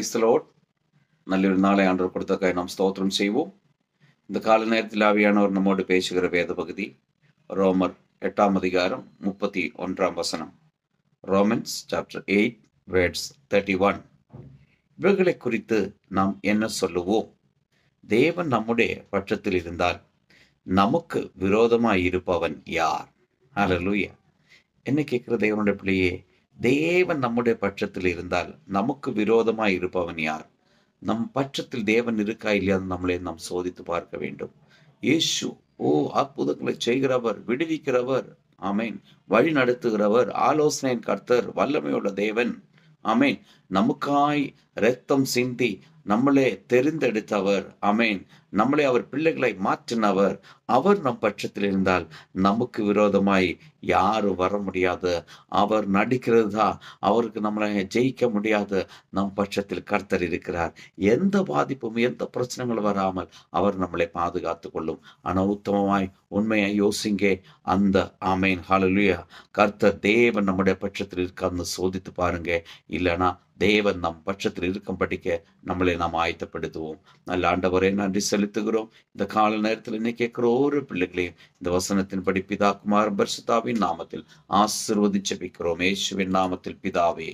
Praise the Lord. നല്ലൊരു നാളെ ആണ്ടവർ കൊടുത്തക്കായി നാം സ്തോത്രം செய்வோம். இந்த கால நேரத்தில் ஆவியானவர் நம்மோடு பேசுகிற வேத பகுதி ரோமர் 8ஆம் அதிகாரம் 31ஆம் வசனம். Romans chapter 8 words 31. இவர்களை குறித்து நாம் என்ன சொல்லுவோம்? தேவன் நம்முடைய பட்சத்தில் இருந்தால் நமக்கு விரோதமாய் இருப்பவன் யார்? ஹல்லேலூயா. என்ன கேட்கிற தேவனுடைய பிள்ளையே, தேவன் நம்முடைய பட்சத்தில் இருந்தால் நமக்கு விரோதமாய் இருப்பவன் யார்? நம் பட்சத்தில் தேவன் இருக்கா இல்லையா நம்மளே நாம் சோதித்து பார்க்க வேண்டும். இயேசு அற்புதங்களை செய்கிறவர், விடுவிக்கிறவர், ஆமேன், வழி நடத்துகிறவர், ஆலோசனையின் கர்த்தர், வல்லமையுள்ள தேவன், ஆமேன், நமக்காய் இரத்தம் சிந்தி நம்மளே தெரிந்தெடுத்தவர், ஆமேன், நம்மளே அவர் பிள்ளைகளை மாற்றினவர். அவர் நம் பட்சத்தில் இருந்தால் நமக்கு விரோதமாய் யாரும் வர முடியாது. அவர் நடிக்கிறது தான் அவருக்கு நம்மளை ஜெயிக்க முடியாது. நம் பட்சத்தில் கர்த்தர் இருக்கிறார். எந்த பாதிப்பும் எந்த பிரச்சனைகளும் வராமல் அவர் நம்மளை பாதுகாத்து கொள்ளும். ஆனால் உத்தமமாய் உண்மையை யோசிங்க. அந்த ஆமேன் ஹல்லேலூயா கர்த்தர் தேவன் நம்முடைய பட்சத்தில் இருக்கான்னு சோதித்து பாருங்க. இல்லைனா தேவன் நம் பட்சத்தில் இருக்கும்படிக்க நம்மளை நாம் ஆயத்தப்படுத்துவோம். நல்ல ஆண்டவரே நன்றி செலுத்துகிறோம். இந்த கால நேரத்தில் என்ன கேட்கிற ஒரு பிள்ளைகளையும் இந்த வசனத்தின்படி பிதா குமாரன் பரிசுத்தாவின் நாமத்தில் ஆசீர்வதிச்சு ஜெபிக்கிறோம். இயேசுவின் நாமத்தில் பிதாவே.